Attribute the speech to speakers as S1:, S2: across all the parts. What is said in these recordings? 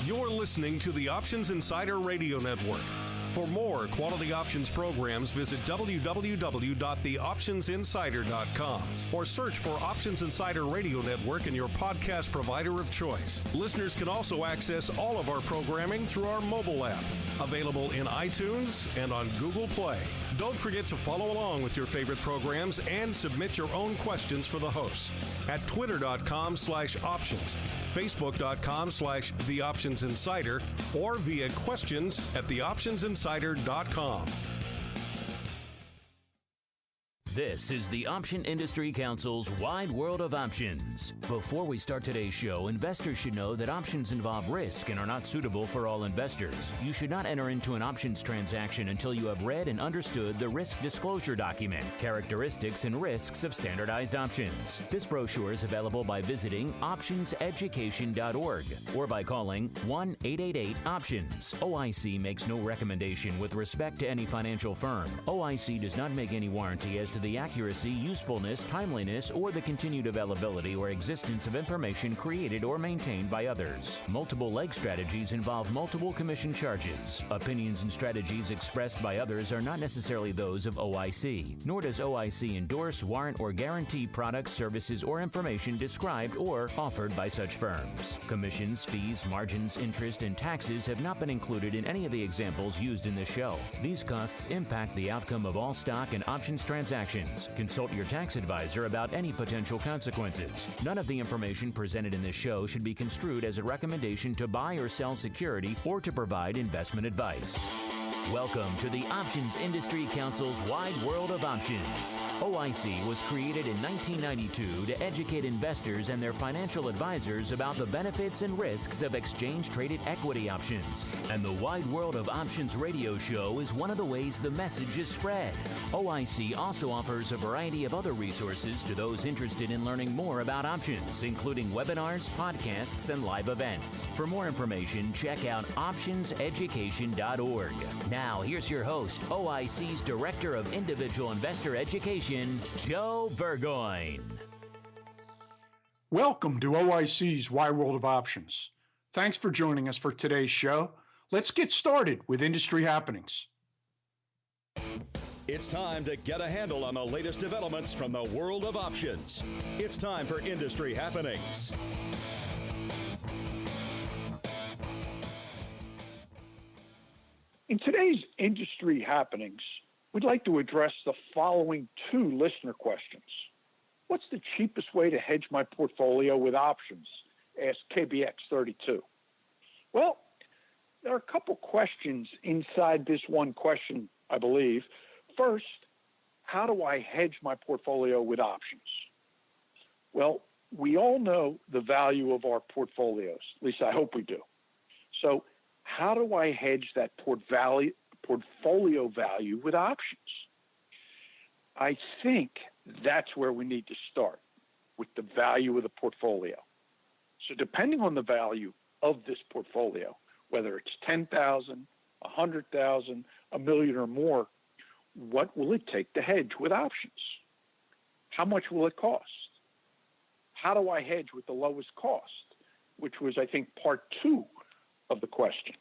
S1: You're listening to the Options Insider Radio Network. For more quality options programs, visit www.theoptionsinsider.com or search for Options Insider Radio Network in your podcast provider of choice. Listeners can also access all of our programming through our mobile app, available in iTunes and on Google Play. Don't forget to follow along with your favorite programs and submit your own questions for the hosts at twitter.com/options, facebook.com/theoptionsinsider, or via questions@theoptionsinsider.com.
S2: This is the Option Industry Council's Wide World of Options. Before we start today's show, investors should know that options involve risk and are not suitable for all investors. You should not enter into an options transaction until you have read and understood the risk disclosure document, characteristics and risks of standardized options. This brochure is available by visiting optionseducation.org or by calling 1-888-OPTIONS. OIC makes no recommendation with respect to any financial firm. OIC does not make any warranty as to the accuracy, usefulness, timeliness, or the continued availability or existence of information created or maintained by others. Multiple leg strategies involve multiple commission charges. Opinions and strategies expressed by others are not necessarily those of OIC, nor does OIC endorse, warrant, or guarantee products, services, or information described or offered by such firms. Commissions, fees, margins, interest, and taxes have not been included in any of the examples used in this show. These costs impact the outcome of all stock and options transactions. Consult your tax advisor about any potential consequences. None of the information presented in this show should be construed as a recommendation to buy or sell security or to provide investment advice. Welcome to the Options Industry Council's Wide World of Options. OIC was created in 1992 to educate investors and their financial advisors about the benefits and risks of exchange-traded equity options. And the Wide World of Options radio show is one of the ways the message is spread. OIC also offers a variety of other resources to those interested in learning more about options, including webinars, podcasts, and live events. For more information, check out optionseducation.org. Now, here's your host, OIC's Director of Individual Investor Education, Joe Burgoyne.
S3: Welcome to OIC's Wide World of Options. Thanks for joining us for today's show. Let's get started with industry happenings.
S4: It's time to get a handle on the latest developments from the world of options. It's time for Industry Happenings.
S5: In today's industry happenings, we'd like to address the following two listener questions. What's the cheapest way to hedge my portfolio with options? Asked KBX32. Well, there are a couple questions inside this one question, I believe. First, how do I hedge my portfolio with options? Well, we all know the value of our portfolios. At least I hope we do. So, how do I hedge that portfolio value with options? I think that's where we need to start, with the value of the portfolio. So depending on the value of this portfolio, whether it's $10,000, $100,000, $1 million or more, what will it take to hedge with options? How much will it cost? How do I hedge with the lowest cost? Which was, I think, part two of the question.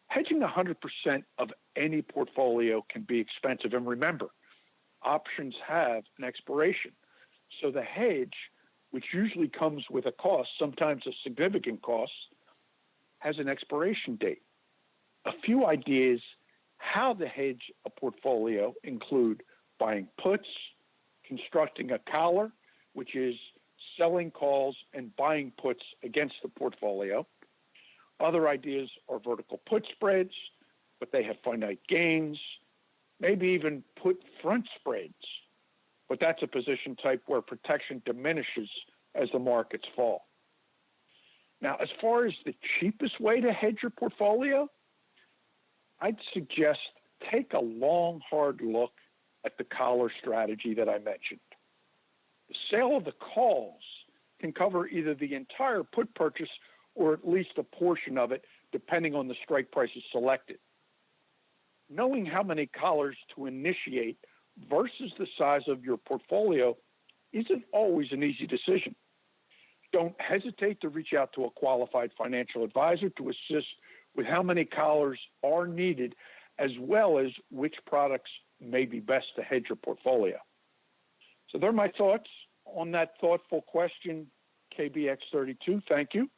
S5: Hedging 100% of any portfolio can be expensive. And remember, options have an expiration. So the hedge, which usually comes with a cost, sometimes a significant cost, has an expiration date. A few ideas how to hedge a portfolio include buying puts, constructing a collar, which is selling calls and buying puts against the portfolio. Other ideas are vertical put spreads, but they have finite gains, maybe even put front spreads. But that's a position type where protection diminishes as the markets fall. Now, as far as the cheapest way to hedge your portfolio, I'd suggest take a long, hard look at the collar strategy that I mentioned. The sale of the calls can cover either the entire put purchase or at least a portion of it, depending on the strike prices selected. Knowing how many collars to initiate versus the size of your portfolio isn't always an easy decision. don't hesitate to reach out to a qualified financial advisor to assist with how many collars are needed, as well as which products may be best to hedge your portfolio. So they're my thoughts on that thoughtful question, KBX32. Thank you.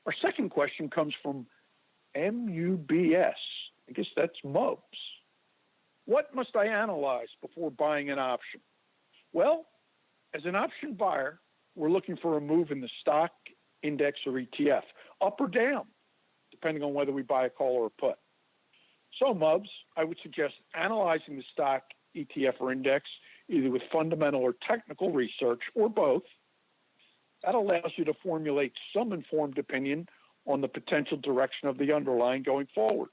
S5: Our second question comes from MUBS. I guess that's MUBS. What must I analyze before buying an option? Well, as an option buyer, we're looking for a move in the stock, index, or ETF, up or down, depending on whether we buy a call or a put. So, MUBS, I would suggest analyzing the stock, ETF, or index either with fundamental or technical research, or both. That allows you to formulate some informed opinion on the potential direction of the underlying going forward.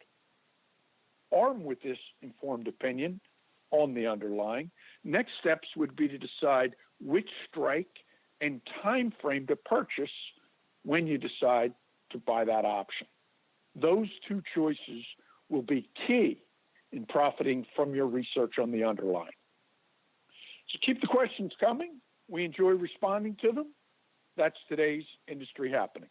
S5: Armed with this informed opinion on the underlying, next steps would be to decide which strike and time frame to purchase when you decide to buy that option. Those two choices will be key in profiting from your research on the underlying. So keep the questions coming. We enjoy responding to them. That's today's industry happenings.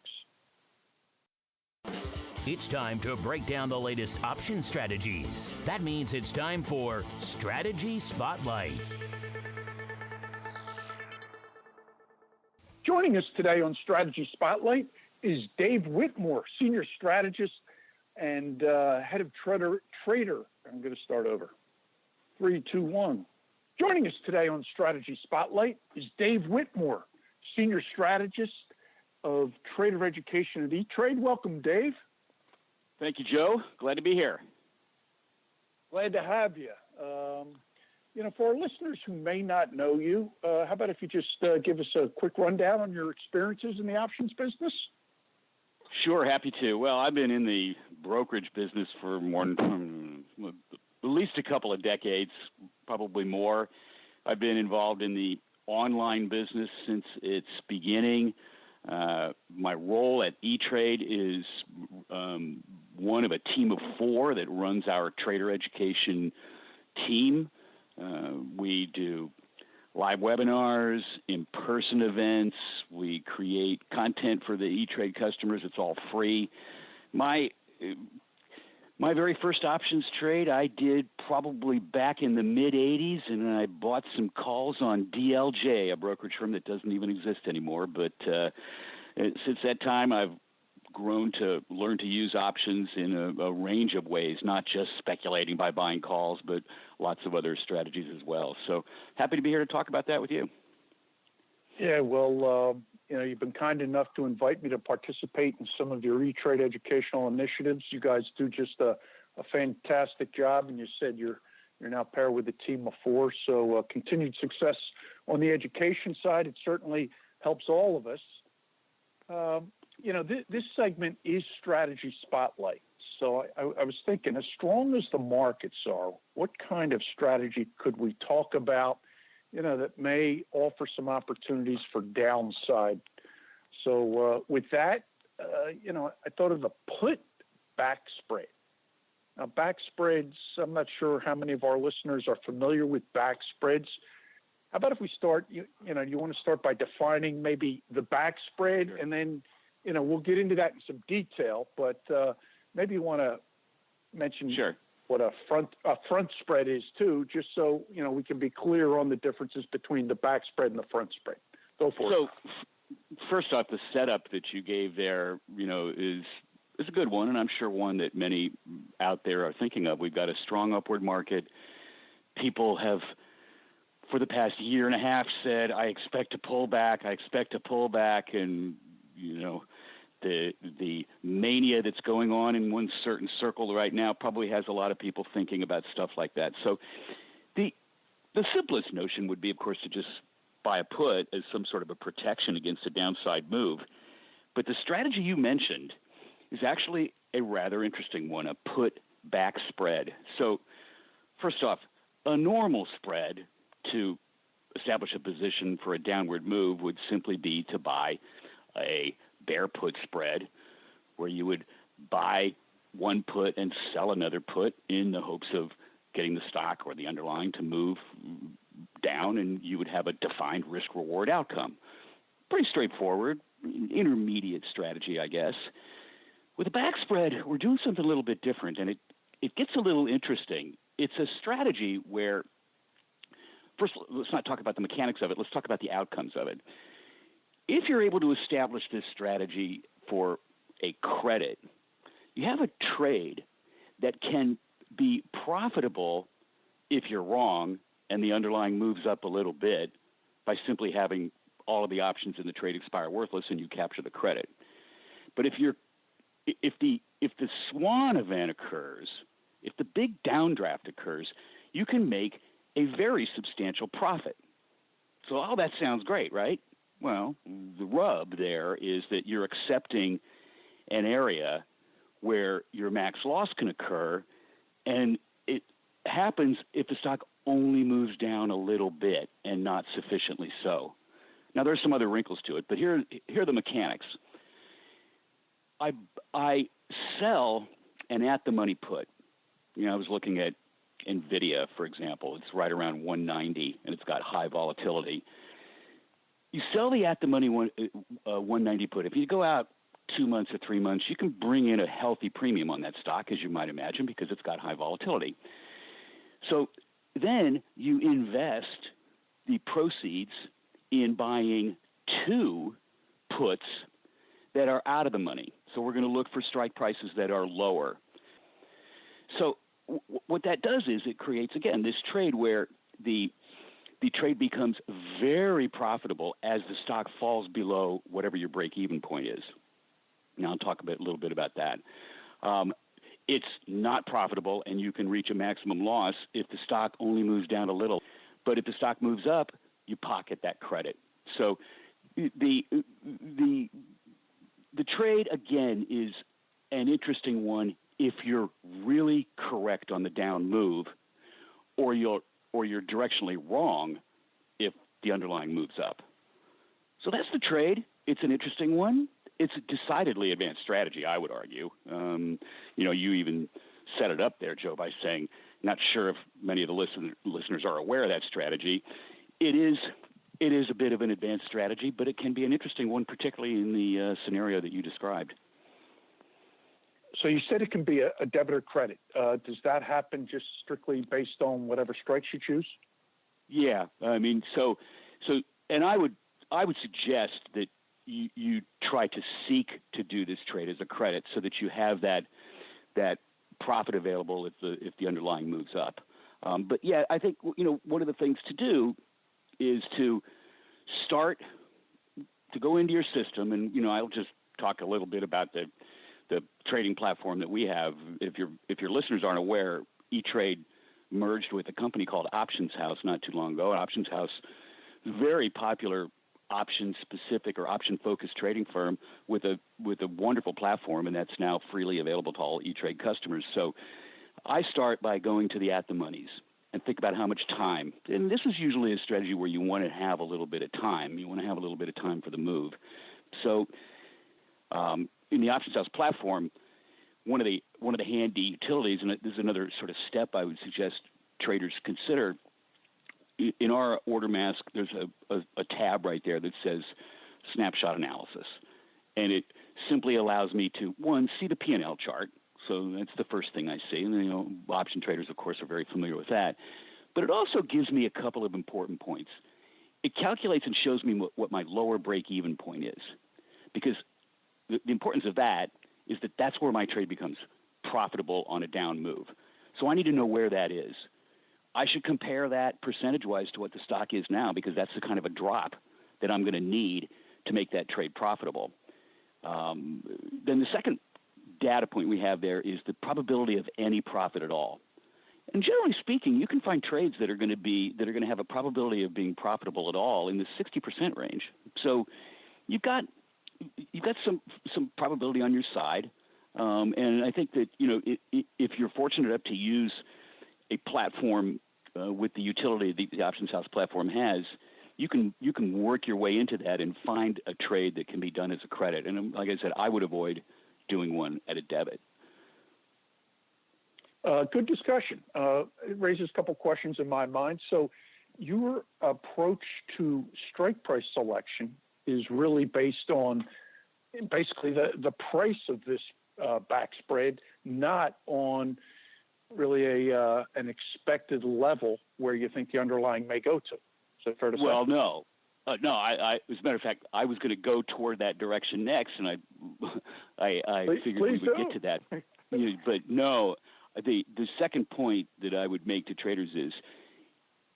S2: It's time to break down the latest option strategies. That means it's time for Strategy Spotlight.
S5: Joining us today on Strategy Spotlight is Dave Whitmore, Senior Strategist and Head of Trader. I'm going to start over. 3, 2, 1. Joining us today on Strategy Spotlight is Dave Whitmore, Senior Strategist of Trader Education at E-Trade. Welcome, Dave.
S6: Thank you, Joe. Glad to be here.
S5: Glad to have you. For our listeners who may not know you, how about if you just give us a quick rundown on your experiences in the options business?
S6: Sure, happy to. Well, I've been in the brokerage business for more than at least a couple of decades, probably more. I've been involved in the online business since its beginning. My role at E-Trade is one of a team of 4 that runs our trader education team. We do live webinars, in-person events. We create content for the E-Trade customers. It's all free. My very first options trade I did probably back in the mid-'80s, and I bought some calls on DLJ, a brokerage firm that doesn't even exist anymore. But since that time, I've grown to learn to use options in a range of ways, not just speculating by buying calls, but lots of other strategies as well. So happy to be here to talk about that with you.
S5: Yeah, well, you've been kind enough to invite me to participate in some of your E-Trade educational initiatives. You guys do just a fantastic job, and you said you're now paired with a team of 4. So continued success on the education side. It certainly helps all of us. This segment is Strategy Spotlight. So I was thinking, as strong as the markets are, what kind of strategy could we talk about, that may offer some opportunities for downside? So with that, I thought of the put backspread. Now, backspreads, I'm not sure how many of our listeners are familiar with backspreads. How about if we start, you want to start by defining maybe the backspread, sure, and then, we'll get into that in some detail, but maybe you want to mention
S6: sure
S5: what a front spread is too, just so, we can be clear on the differences between the backspread and the front spread. Go for it.
S6: So first off, the setup that you gave there, is a good one, and I'm sure one that many out there are thinking of. We've got a strong upward market. People have, for the past year and a half, said, I expect to pull back, and, the mania that's going on in one certain circle right now probably has a lot of people thinking about stuff like that. So the simplest notion would be, of course, to just buy a put as some sort of a protection against a downside move. But the strategy you mentioned is actually a rather interesting one, a put back spread. So first off, a normal spread to establish a position for a downward move would simply be to buy a bear put spread, where you would buy one put and sell another put in the hopes of getting the stock or the underlying to move down, and you would have a defined risk-reward outcome. pretty straightforward, intermediate strategy, I guess. With a backspread, we're doing something a little bit different, and it gets a little interesting. It's a strategy where, first, let's not talk about the mechanics of it. Let's talk about the outcomes of it. If you're able to establish this strategy for a credit, you have a trade that can be profitable if you're wrong and the underlying moves up a little bit by simply having all of the options in the trade expire worthless and you capture the credit. But if the swan event occurs, if the big downdraft occurs, you can make a very substantial profit. So all that sounds great, right? Well, the rub there is that you're accepting an area where your max loss can occur, and it happens if the stock only moves down a little bit and not sufficiently so. Now, there's some other wrinkles to it, but here are the mechanics. I sell an at-the-money put. I was looking at NVIDIA, for example. It's right around 190, and it's got high volatility. You sell the at-the-money 190 put. If you go out 2 months or 3 months, you can bring in a healthy premium on that stock, as you might imagine, because it's got high volatility. So then you invest the proceeds in buying 2 puts that are out of the money. So we're going to look for strike prices that are lower. So what that does is it creates, again, this trade where the trade becomes very profitable as the stock falls below whatever your break-even point is. Now I'll talk a little bit about that. It's not profitable, and you can reach a maximum loss if the stock only moves down a little. But if the stock moves up, you pocket that credit. So the trade, again, is an interesting one if you're really correct on the down move, or you're directionally wrong if the underlying moves up. So that's the trade. It's an interesting one. It's a decidedly advanced strategy, I would argue. You even set it up there, Joe, by saying, not sure if many of the listeners are aware of that strategy. It is a bit of an advanced strategy, but it can be an interesting one, particularly in the scenario that you described.
S5: So you said it can be a debit or credit. Does that happen just strictly based on whatever strikes you choose?
S6: Yeah, I mean, and I would suggest that you try to seek to do this trade as a credit so that you have that profit available if the underlying moves up. But yeah, I think one of the things to do is to start to go into your system, and I'll just talk a little bit about the trading platform that we have. If your listeners aren't aware, E-Trade merged with a company called Options House not too long ago. Options House, very popular option-specific or option-focused trading firm with a wonderful platform, and that's now freely available to all E-Trade customers. So I start by going to the at-the-monies and think about how much time. And this is usually a strategy where you want to have a little bit of time. You want to have a little bit of time for the move. So in the Options House platform, one of the handy utilities, and this is another sort of step I would suggest traders consider. In our order mask, there's a tab right there that says snapshot analysis. And it simply allows me to, one, see the P&L chart. So that's the first thing I see. And, option traders, of course, are very familiar with that. But it also gives me a couple of important points. It calculates and shows me what my lower break-even point is. Because the importance of that is that that's where my trade becomes profitable on a down move. So I need to know where that is. I should compare that percentage-wise to what the stock is now, because that's the kind of a drop that I'm going to need to make that trade profitable. Then the second data point we have there is the probability of any profit at all. And generally speaking, you can find trades that are going to have a probability of being profitable at all in the 60% range. So you've got some probability on your side, and I think that if you're fortunate enough to use a platform with the utility the Options House platform has, you can work your way into that and find a trade that can be done as a credit. And like I said, I would avoid doing one at a debit.
S5: Good discussion. It raises a couple questions in my mind. So your approach to strike price selection is really based on basically the price of this back spread, not on really an expected level where you think the underlying may go to. Is that fair to say?
S6: Well, no. No, I as a matter of fact, I was going to go toward that direction next, and I figured we would get to that. But no, the second point that I would make to traders is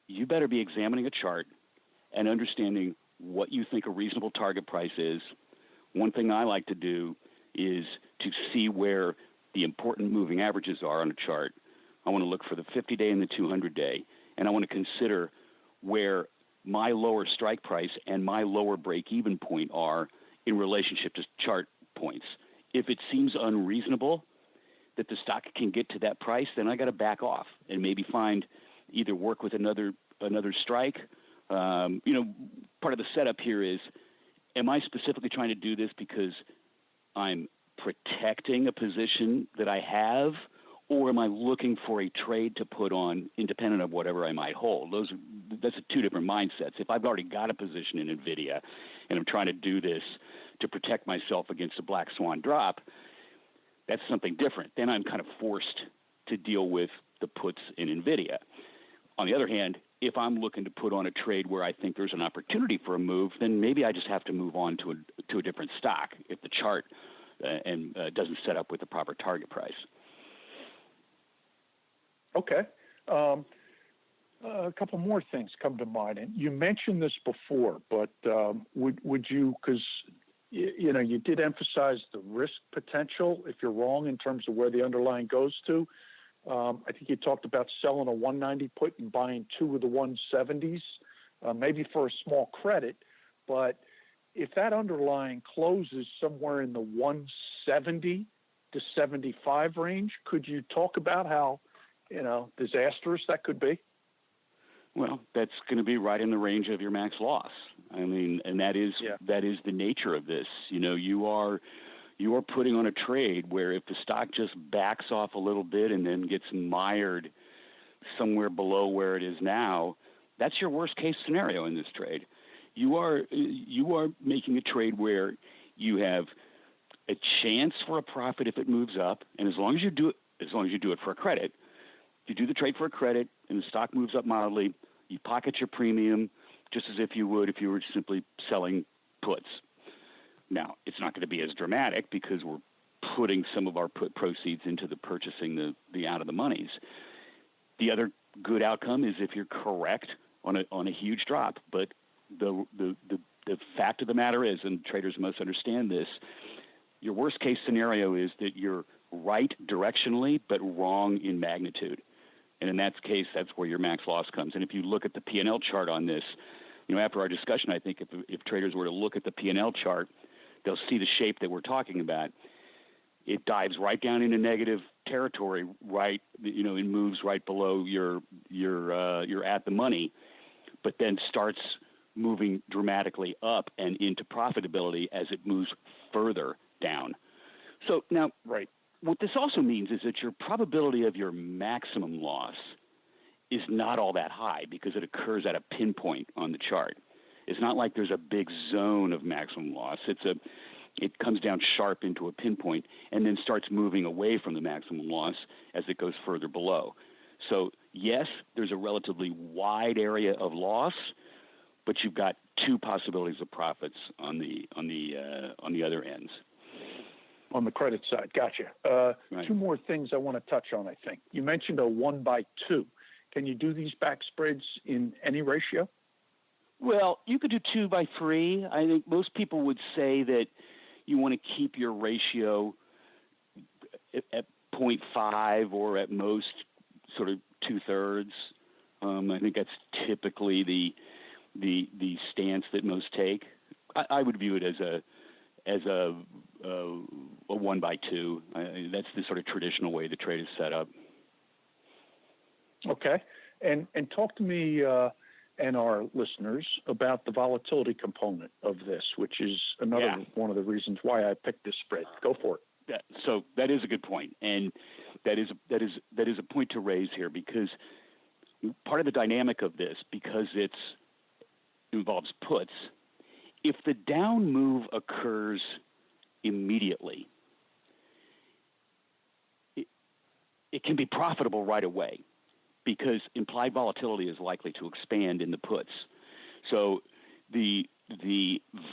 S6: you better be examining a chart and understanding what you think a reasonable target price is. One thing I like to do is to see where the important moving averages are on a chart. I want to look for the 50-day and the 200-day, and I want to consider where my lower strike price and my lower break-even point are in relationship to chart points. If it seems unreasonable that the stock can get to that price, then I got to back off and maybe find either work with another strike. Part of the setup here is, am I specifically trying to do this because I'm protecting a position that I have, or am I looking for a trade to put on independent of whatever I might hold? That's two different mindsets. If I've already got a position in NVIDIA and I'm trying to do this to protect myself against a black swan drop, that's something different. Then I'm kind of forced to deal with the puts in NVIDIA. On the other hand, if I'm looking to put on a trade where I think there's an opportunity for a move, then maybe I just have to move on to a different stock if the chart doesn't set up with the proper target price.
S5: Okay. A couple more things come to mind, and you mentioned this before, but would you, because you did emphasize the risk potential if you're wrong in terms of where the underlying goes to. I think you talked about selling a 190 put and buying two of the 170s, maybe for a small credit, but if that underlying closes somewhere in the 170 to 75 range, could you talk about how disastrous that could be?
S6: Well, that's going to be right in the range of your max loss. I mean, and that is the nature of this. You are putting on a trade where if the stock just backs off a little bit and then gets mired somewhere below where it is now, that's your worst case scenario in this trade. You are making a trade where you have a chance for a profit if it moves up, and as long as you do it for a credit. If you do the trade for a credit and the stock moves up mildly, you pocket your premium just as if you would if you were simply selling puts. Now, it's not going to be as dramatic because we're putting some of our put proceeds into the purchasing the out of the monies. The other good outcome is if you're correct on a huge drop. But the fact of the matter is, and traders must understand this, your worst case scenario is that you're right directionally but wrong in magnitude. And in that case, that's where your max loss comes. And if you look at the P&L chart on this, after our discussion, I think if traders were to look at the P&L chart, they'll see the shape that we're talking about. It dives right down into negative territory, right? It moves right below your at the money, but then starts moving dramatically up and into profitability as it moves further down. So now, right. What this also means is that your probability of your maximum loss is not all that high because it occurs at a pinpoint on the chart. It's not like there's a big zone of maximum loss. It comes down sharp into a pinpoint and then starts moving away from the maximum loss as it goes further below. So yes, there's a relatively wide area of loss, but you've got two possibilities of profits on the other ends.
S5: On the credit side, gotcha. Right. Two more things I want to touch on, I think. You mentioned a 1x2. Can you do these back spreads in any ratio?
S6: Well, you could do 2x3. I think most people would say that you want to keep your ratio at 0.5 or at most sort of 2/3. I think that's typically the stance that most take. I would view it as a 1x2. That's the sort of traditional way the trade is set up.
S5: Okay. And talk to me and our listeners about the volatility component of this, which is another one of the reasons why I picked this spread. Go for it.
S6: Yeah, so that is a good point, and that is a point to raise here because part of the dynamic of this, because it involves puts, if the down move occurs immediately, it can be profitable right away because implied volatility is likely to expand in the puts. So the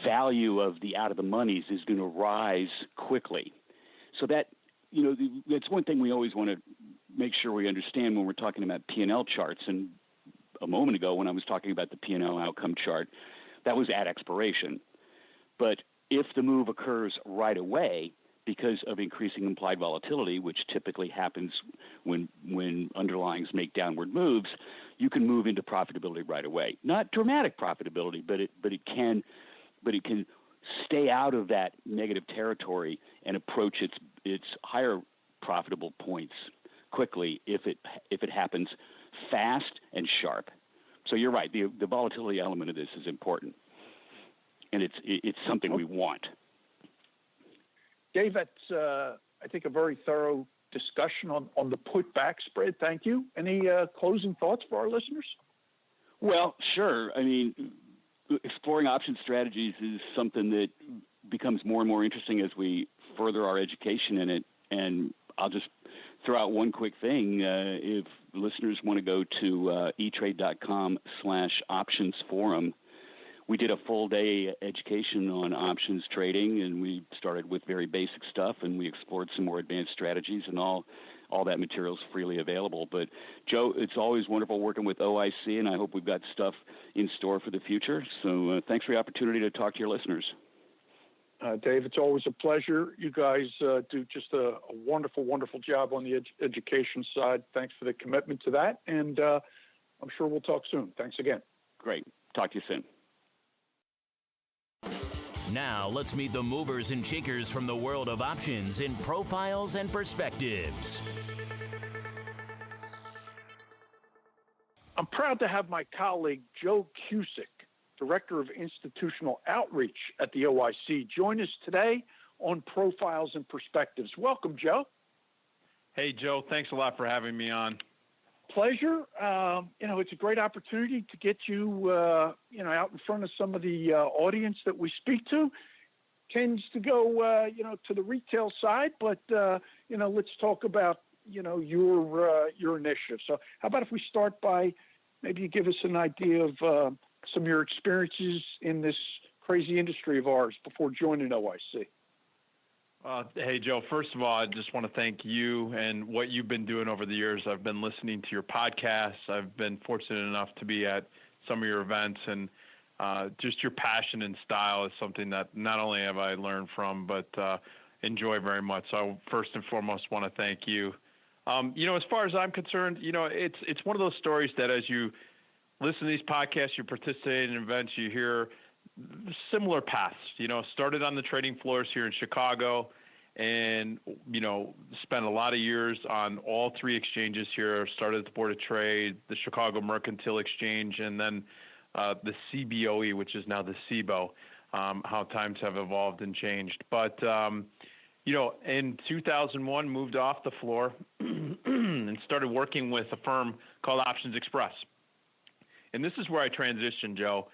S6: value of the out of the monies is going to rise quickly. So that, that's one thing we always want to make sure we understand when we're talking about P&L charts. And a moment ago when I was talking about the P&L outcome chart, that was at expiration. But if the move occurs right away because of increasing implied volatility, which typically happens when underlyings make downward moves, you can move into profitability right away. Not dramatic profitability, but it can stay out of that negative territory and approach its higher profitable points quickly if it happens fast and sharp. So you're right. The volatility element of this is important, and it's something we want.
S5: Dave, that's I think a very thorough discussion on the put-back spread. Thank you. Any closing thoughts for our listeners?
S6: Well, sure. I mean, exploring option strategies is something that becomes more and more interesting as we further our education in it. And I'll just throw out one quick thing. If listeners want to go to etrade.com/options forum, we did a full day education on options trading, and we started with very basic stuff, and we explored some more advanced strategies, and all that material is freely available. But Joe, it's always wonderful working with OIC, and I hope we've got stuff in store for the future. So thanks for the opportunity to talk to your listeners.
S5: Dave, it's always a pleasure. You guys do just a wonderful, wonderful job on the education side. Thanks for the commitment to that, and I'm sure we'll talk soon. Thanks again.
S6: Great. Talk to you soon.
S2: Now, let's meet the movers and shakers from the world of options in Profiles and Perspectives.
S5: I'm proud to have my colleague, Joe Cusick, Director of Institutional Outreach at the OIC, join us today on Profiles and Perspectives. Welcome, Joe.
S7: Hey, Joe. Thanks a lot for having me on.
S5: Pleasure. It's a great opportunity to get you, out in front of some of the audience that we speak to. Tends to go, to the retail side, but let's talk about, your initiative. So, how about if we start by maybe you give us an idea of some of your experiences in this crazy industry of ours before joining OIC?
S7: Hey, Joe, first of all, I just want to thank you and what you've been doing over the years. I've been listening to your podcasts. I've been fortunate enough to be at some of your events, and just your passion and style is something that not only have I learned from, but enjoy very much. So I first and foremost want to thank you. As far as I'm concerned, it's one of those stories that as you listen to these podcasts, you participate in events, you hear similar paths. Started on the trading floors here in Chicago, and spent a lot of years on all three exchanges here. Started at the Board of Trade, the Chicago Mercantile Exchange, and then the CBOE, which is now the CBO. How times have evolved and changed. But in 2001, moved off the floor and started working with a firm called Options Express. And this is where I transitioned, Joe,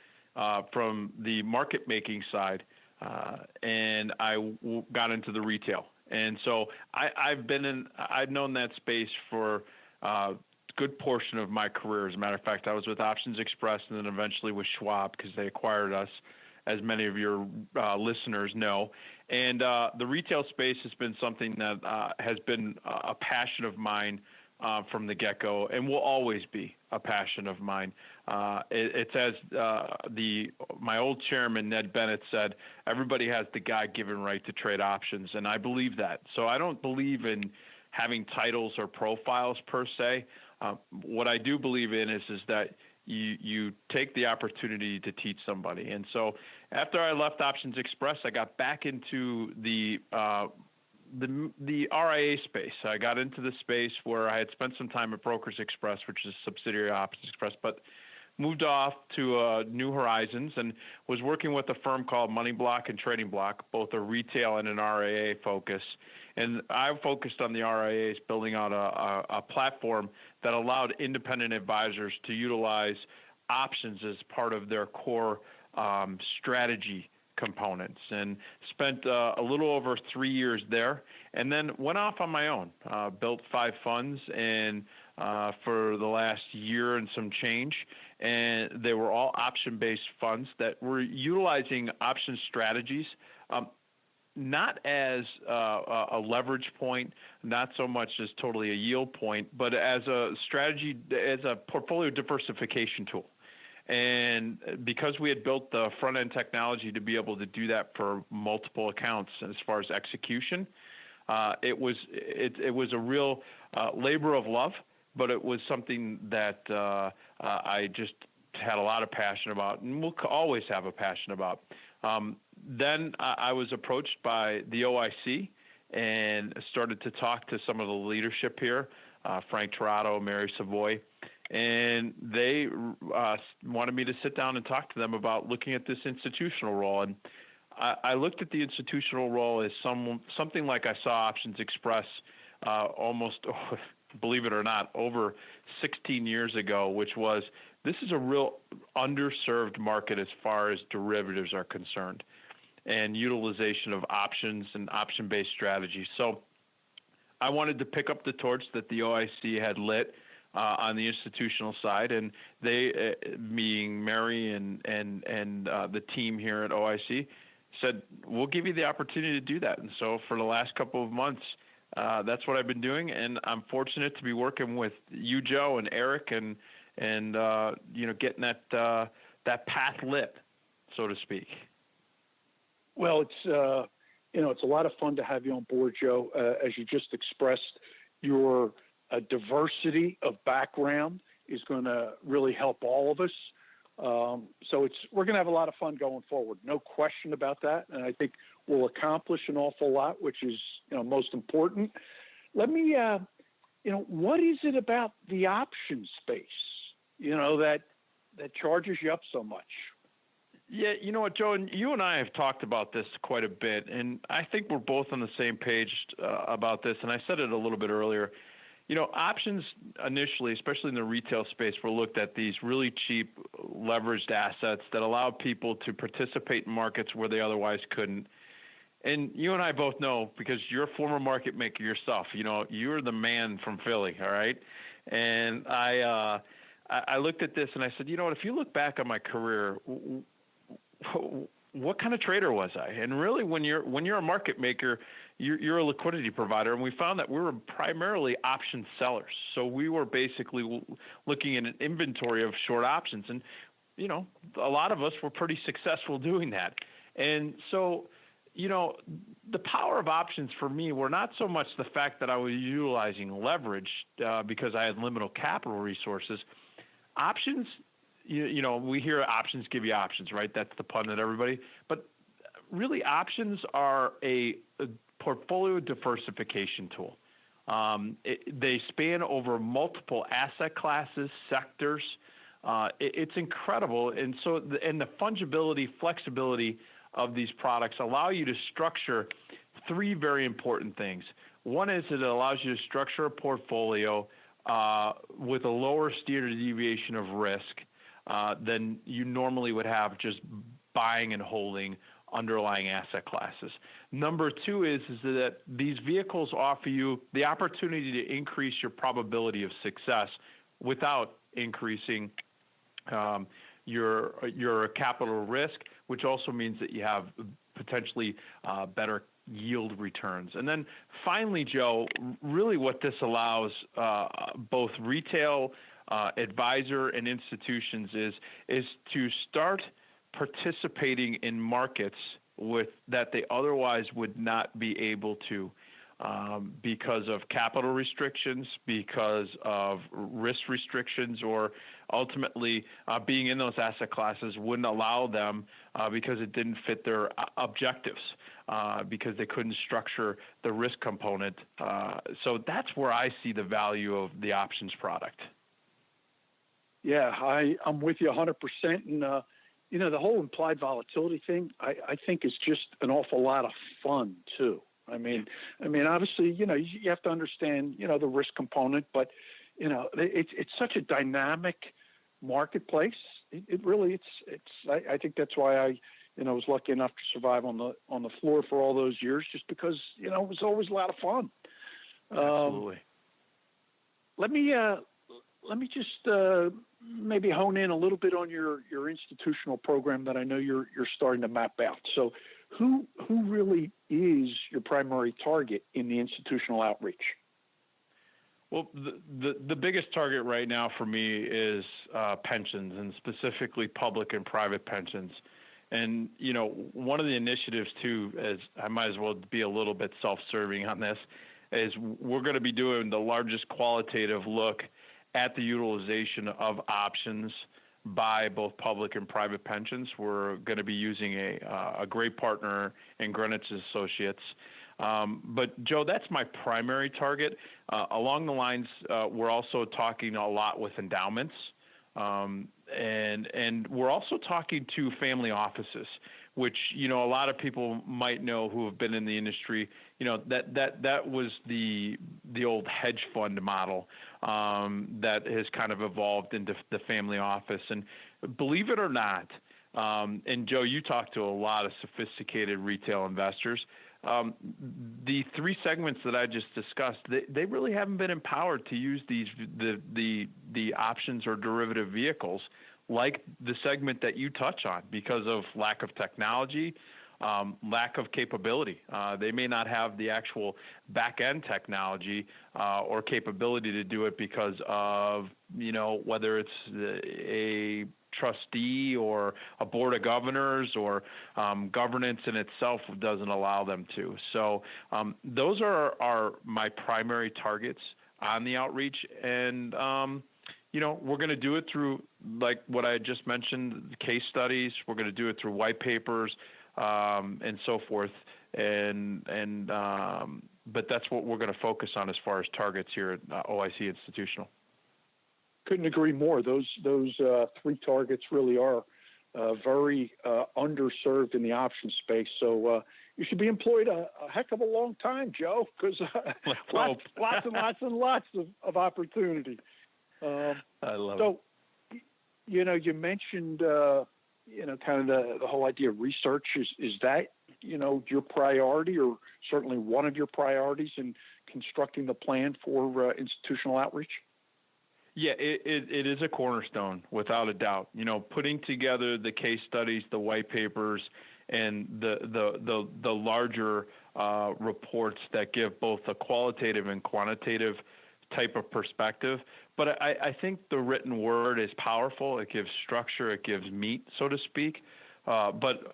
S7: from the market making side, and I got into the retail. And so I've known that space for a good portion of my career. As a matter of fact, I was with Options Express and then eventually with Schwab because they acquired us, as many of your listeners know. And the retail space has been something that has been a passion of mine from the get-go, and will always be a passion of mine. It's as my old chairman, Ned Bennett, said, everybody has the God-given right to trade options, and I believe that. So I don't believe in having titles or profiles per se. What I do believe in is that you take the opportunity to teach somebody. And so after I left Options Express, I got back into the RIA space. I got into the space where I had spent some time at Brokers Express, which is a subsidiary of Options Express, but moved off to New Horizons and was working with a firm called Money Block and Trading Block, both a retail and an RIA focus. And I focused on the RIAs, building out a platform that allowed independent advisors to utilize options as part of their core strategy components, and spent a little over 3 years there, and then went off on my own, built 5 funds, and for the last year and some change, and they were all option-based funds that were utilizing option strategies, not as a leverage point, not so much as totally a yield point, but as a strategy, as a portfolio diversification tool. And because we had built the front-end technology to be able to do that for multiple accounts as far as execution, it was a real labor of love, but it was something that I just had a lot of passion about, and will always have a passion about. Then I was approached by the OIC and started to talk to some of the leadership here, Frank Torado, Mary Savoy, and they wanted me to sit down and talk to them about looking at this institutional role. And I looked at the institutional role as something like I saw Options Express almost, believe it or not, over 16 years ago, which was, this is a real underserved market as far as derivatives are concerned and utilization of options and option-based strategies. So I wanted to pick up the torch that the OIC had lit on the institutional side, and they, being Mary and the team here at OIC, said, we'll give you the opportunity to do that. And so for the last couple of months, that's what I've been doing, and I'm fortunate to be working with you, Joe, and Eric, and getting that path lit, so to speak.
S5: Well, it's a lot of fun to have you on board, Joe. As you just expressed, your diversity of background is going to really help all of us. So we're going to have a lot of fun going forward. No question about that. And I think we'll accomplish an awful lot, which is, most important. Let me, what is it about the option space, that charges you up so much?
S7: Yeah, you know what, Joe, and you and I have talked about this quite a bit, and I think we're both on the same page about this, and I said it a little bit earlier. Options initially, especially in the retail space, were looked at these really cheap leveraged assets that allow people to participate in markets where they otherwise couldn't. And you and I both know, because you're a former market maker yourself, you're the man from Philly, all right? And I looked at this and I said, if you look back on my career, what kind of trader was I? And really, when you're a market maker, you're a liquidity provider, and we found that we were primarily option sellers. So we were basically looking at an inventory of short options, and a lot of us were pretty successful doing that. And so, the power of options for me were not so much the fact that I was utilizing leverage because I had limited capital resources. Options, we hear options give you options, right? That's the pun that everybody. But really, options are a portfolio diversification tool. They span over multiple asset classes, sectors. It's incredible. And so, the fungibility, flexibility of these products allow you to structure 3 very important things. One is it allows you to structure a portfolio with a lower standard deviation of risk than you normally would have just buying and holding underlying asset classes. Number 2 is that these vehicles offer you the opportunity to increase your probability of success without increasing your capital risk, which also means that you have potentially better yield returns. And then finally, Joe, really what this allows both retail advisor and institutions is to start participating in markets that they otherwise would not be able to because of capital restrictions, because of risk restrictions, or ultimately being in those asset classes wouldn't allow them because it didn't fit their objectives, because they couldn't structure the risk component. So that's where I see the value of the options product.
S5: Yeah, I'm with you 100%. And, the whole implied volatility thing, I think is just an awful lot of fun too. I mean, obviously, you have to understand, the risk component, but, it's such a dynamic marketplace It really, I think that's why I was lucky enough to survive on the floor for all those years, just because, it was always a lot of fun.
S7: Absolutely.
S5: Let me just maybe hone in a little bit on your institutional program that I know you're starting to map out. So who really is your primary target in the institutional outreach?
S7: Well, the biggest target right now for me is pensions, and specifically public and private pensions. And, one of the initiatives too, as I might as well be a little bit self-serving on this, is we're going to be doing the largest qualitative look at the utilization of options by both public and private pensions. We're going to be using a great partner in Greenwich Associates. But Joe, that's my primary target. Along the lines, we're also talking a lot with endowments, and we're also talking to family offices, which a lot of people might know who have been in the industry. That was the old hedge fund model that has kind of evolved into the family office. And believe it or not, and Joe, you talk to a lot of sophisticated retail investors. The three segments that I just discussed, they really haven't been empowered to use the options or derivative vehicles like the segment that you touch on, because of lack of technology, lack of capability. They may not have the actual back-end technology or capability to do it because of, whether it's a trustee or a board of governors, or governance in itself doesn't allow them to. So those are my primary targets on the outreach. And, we're going to do it through, like what I just mentioned, case studies. We're going to do it through white papers and so forth. But that's what we're going to focus on as far as targets here at OIC Institutional.
S5: Couldn't agree more. Those three targets really are very underserved in the option space. So you should be employed a heck of a long time, Joe, because lots and lots of opportunity.
S7: I love it.
S5: So, you mentioned, kind of the whole idea of research. Is that, your priority, or certainly one of your priorities in constructing the plan for institutional outreach?
S7: Yeah, it is a cornerstone, without a doubt. Putting together the case studies, the white papers, and the larger reports that give both a qualitative and quantitative type of perspective. But I think the written word is powerful. It gives structure. It gives meat, so to speak. But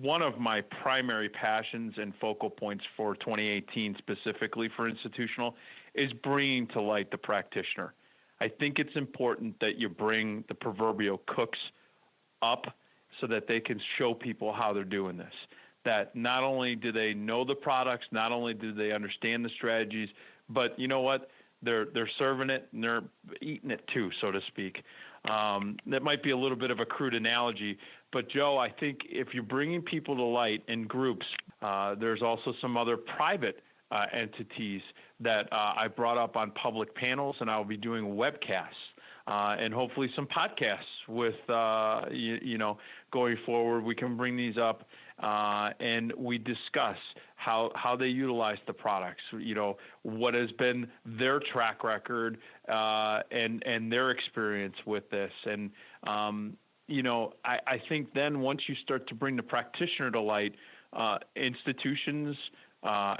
S7: one of my primary passions and focal points for 2018, specifically for institutional, is bringing to light the practitioner. I think it's important that you bring the proverbial cooks up so that they can show people how they're doing this. That not only do they know the products, not only do they understand the strategies, but you know what? They're serving it and they're eating it too, so to speak. That might be a little bit of a crude analogy, but Joe, I think if you're bringing people to light in groups, there's also some other private entities that I brought up on public panels, and I'll be doing webcasts and hopefully some podcasts with, going forward. We can bring these up and we discuss how they utilize the products, what has been their track record and their experience with this. And, I think then once you start to bring the practitioner to light, institutions,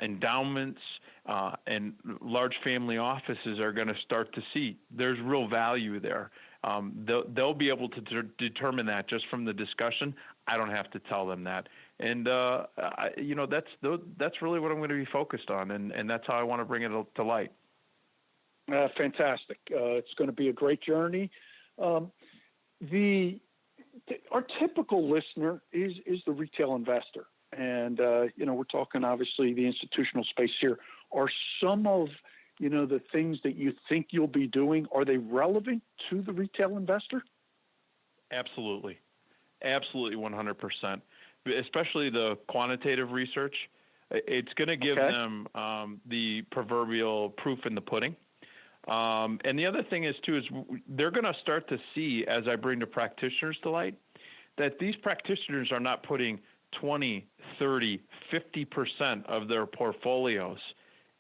S7: endowments, and large family offices are going to start to see there's real value there. They'll be able to determine that just from the discussion. I don't have to tell them that. And, that's really what I'm going to be focused on. And that's how I want to bring it to light.
S5: Fantastic. It's going to be a great journey. Our typical listener is the retail investor. And, we're talking obviously the institutional space here. Are some of, the things that you think you'll be doing, are they relevant to the retail investor?
S7: Absolutely. Absolutely 100%. Especially the quantitative research. It's going to give them the proverbial proof in the pudding. And the other thing is they're going to start to see, as I bring the practitioners to light, that these practitioners are not putting 20, 30, 50% of their portfolios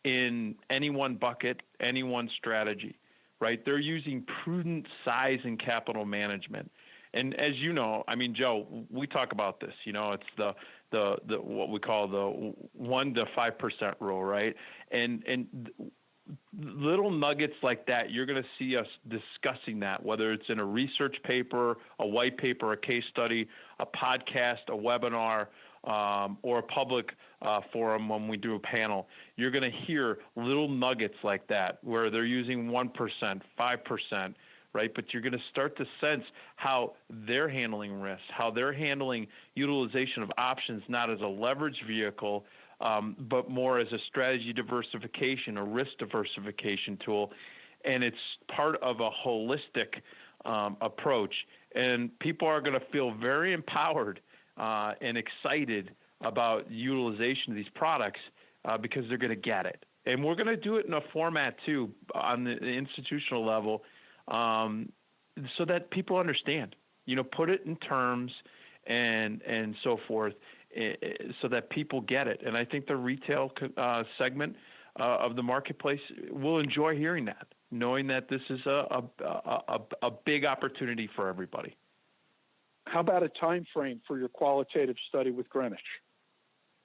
S7: in any one bucket, any one strategy, right? They're using prudent size and capital management. And as you know, I mean, Joe, we talk about this, it's the what we call the 1 to 5% rule, right? And little nuggets like that, you're going to see us discussing that, whether it's in a research paper, a white paper, a case study, a podcast, a webinar, or a public forum when we do a panel. You're going to hear little nuggets like that where they're using 1%, 5%, right? But you're going to start to sense how they're handling risk, how they're handling utilization of options, not as a leverage vehicle, but more as a strategy diversification, a risk diversification tool. And it's part of a holistic approach. And people are going to feel very empowered and excited about utilization of these products because they're going to get it. And we're going to do it in a format, too, on the institutional level so that people understand. Put it in terms and so forth, so that people get it. And I think the retail segment of the marketplace will enjoy hearing that, knowing that this is a big opportunity for everybody.
S5: How about a time frame for your qualitative study with Greenwich?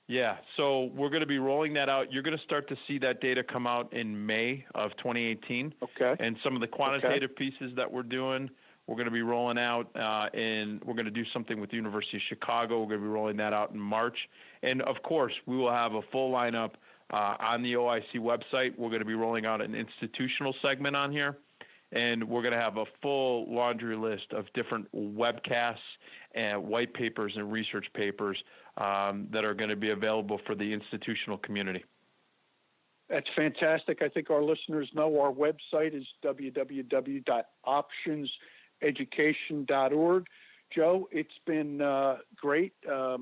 S7: Yeah, so we're going to be rolling that out. You're going to start to see that data come out in May of 2018.
S5: Okay.
S7: And some of the quantitative pieces that we're doing, we're going to be rolling out, and we're going to do something with the University of Chicago. We're going to be rolling that out in March. And, of course, we will have a full lineup on the OIC website. We're going to be rolling out an institutional segment on here. And we're going to have a full laundry list of different webcasts and white papers and research papers that are going to be available for the institutional community.
S5: That's fantastic. I think our listeners know our website is www.optionseducation.org. Joe, it's been great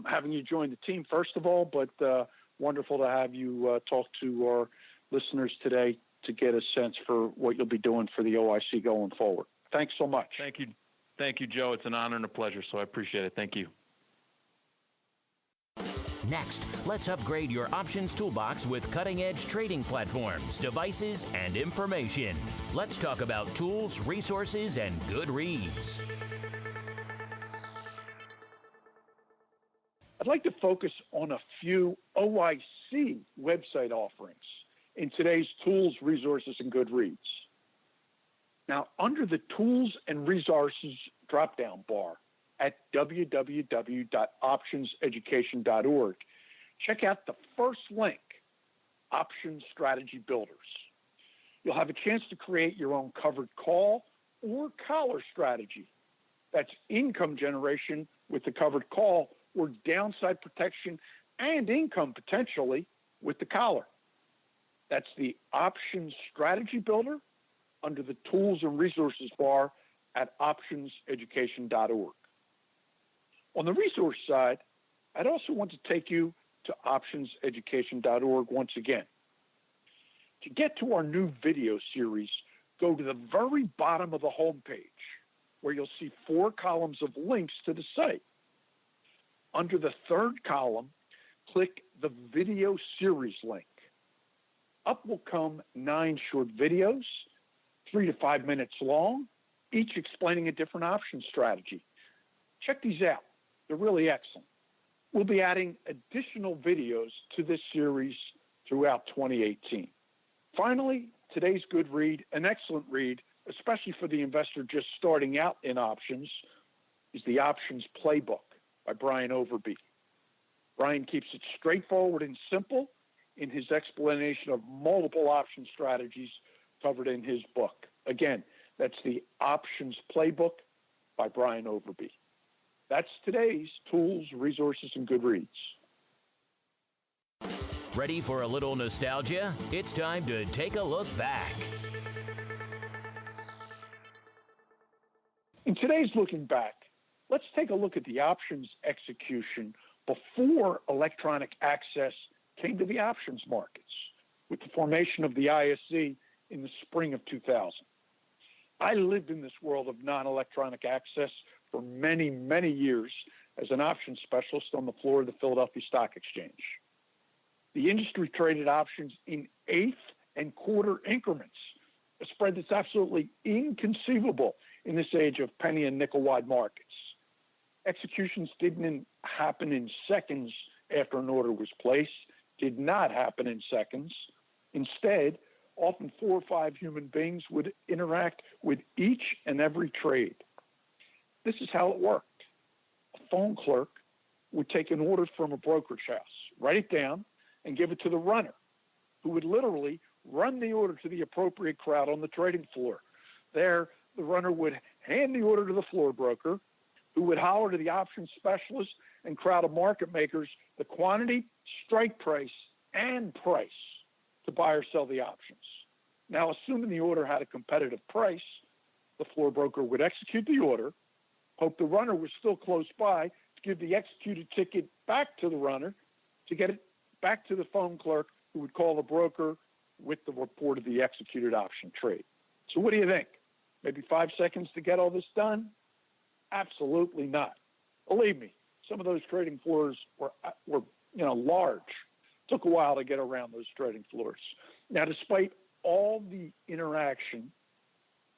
S5: having you join the team, first of all, but wonderful to have you talk to our listeners today to get a sense for what you'll be doing for the OIC going forward. Thanks so much.
S7: Thank you. Thank you, Joe. It's an honor and a pleasure, so I appreciate it. Thank you.
S2: Next, let's upgrade your options toolbox with cutting-edge trading platforms, devices, and information. Let's talk about tools, resources, and good reads.
S5: I'd like to focus on a few OIC website offerings in today's tools, resources, and good reads. Now, under the Tools and Resources drop-down bar at www.optionseducation.org, check out the first link, Options Strategy Builders. You'll have a chance to create your own covered call or collar strategy. That's income generation with the covered call or downside protection and income potentially with the collar. That's the Options Strategy Builder under the Tools and Resources bar at optionseducation.org. On the resource side, I'd also want to take you to optionseducation.org once again. To get to our new video series, go to the very bottom of the homepage where you'll see 4 columns of links to the site. Under the third column, click the video series link. Up will come 9 short videos, 3 to 5 minutes long, each explaining a different option strategy. Check these out. They're really excellent. We'll be adding additional videos to this series throughout 2018. Finally, today's good read, an excellent read, especially for the investor just starting out in options, is the Options Playbook by Brian Overby. Brian keeps it straightforward and simple in his explanation of multiple option strategies covered in his book. Again, that's the Options Playbook by Brian Overby. That's today's tools, resources, and good reads.
S2: Ready for a little nostalgia? It's time to take a look back.
S5: In today's Looking Back, let's take a look at the options execution before electronic access came to the options markets, with the formation of the ISE in the spring of 2000. I lived in this world of non-electronic access for many, many years as an options specialist on the floor of the Philadelphia Stock Exchange. The industry traded options in eighth and quarter increments, a spread that's absolutely inconceivable in this age of penny and nickel wide markets. Executions didn't happen in seconds after an order was placed, did not happen in seconds. Instead, often 4 or 5 human beings would interact with each and every trade. This is how it worked. A phone clerk would take an order from a brokerage house, write it down, and give it to the runner, who would literally run the order to the appropriate crowd on the trading floor. There, the runner would hand the order to the floor broker, who would holler to the options specialist and crowd of market makers the quantity, strike price, and price to buy or sell the options. Now, assuming the order had a competitive price, the floor broker would execute the order, hope the runner was still close by to give the executed ticket back to the runner to get it back to the phone clerk, who would call the broker with the report of the executed option trade. So what do you think? Maybe 5 seconds to get all this done? Absolutely not. Believe me, some of those trading floors were large. Took a while to get around those trading floors. Now, despite all the interaction,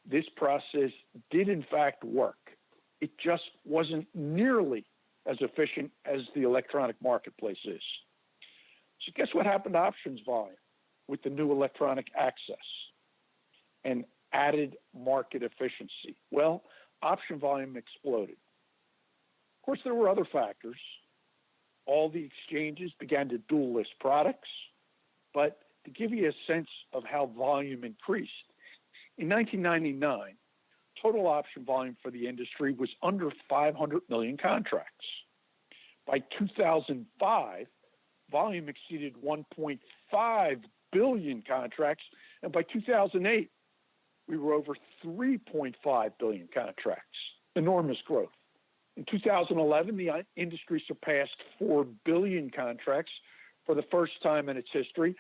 S5: this process did in fact work. It just wasn't nearly as efficient as the electronic marketplace is. So guess what happened to options volume with the new electronic access and added market efficiency? Well, option volume exploded. Of course, there were other factors. All the exchanges began to dual list products, but to give you a sense of how volume increased, in 1999, total option volume for the industry was under 500 million contracts. By 2005, volume exceeded 1.5 billion contracts, and by 2008, we were over 3.5 billion contracts. Enormous growth. In 2011, the industry surpassed 4 billion contracts for the first time in its history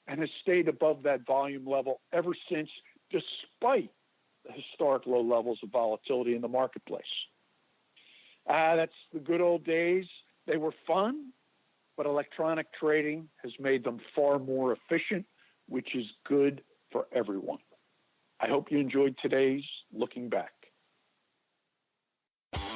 S5: and has stayed above that volume level ever since, despite the historic low levels of volatility in the marketplace. That's the good old days. They were fun, but electronic trading has made them far more efficient, which is good for everyone. I hope you enjoyed today's Looking Back.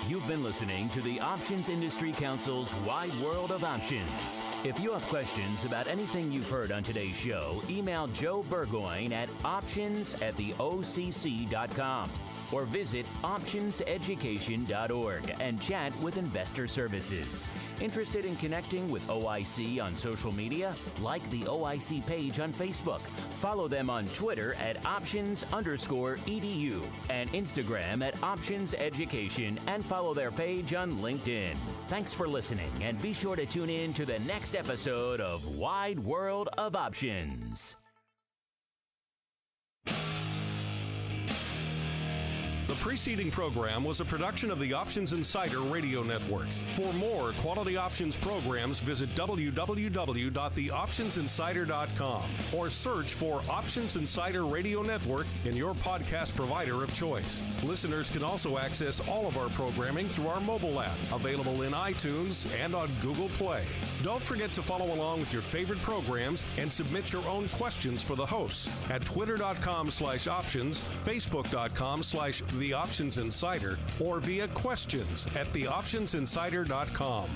S2: You've been listening to the Options Industry Council's Wide World of Options. If you have questions about anything you've heard on today's show, email Joe Burgoyne at options@theocc.com or visit optionseducation.org and chat with Investor Services. Interested in connecting with OIC on social media? Like the OIC page on Facebook. Follow them on Twitter at options_edu and Instagram at optionseducation, and follow their page on LinkedIn. Thanks for listening, and be sure to tune in to the next episode of Wide World of Options.
S1: The preceding program was a production of the Options Insider Radio Network. For more quality options programs, visit www.theoptionsinsider.com or search for Options Insider Radio Network in your podcast provider of choice. Listeners can also access all of our programming through our mobile app, available in iTunes and on Google Play. Don't forget to follow along with your favorite programs and submit your own questions for the hosts at twitter.com/options, facebook.com/The Options Insider, or via questions@theoptionsinsider.com.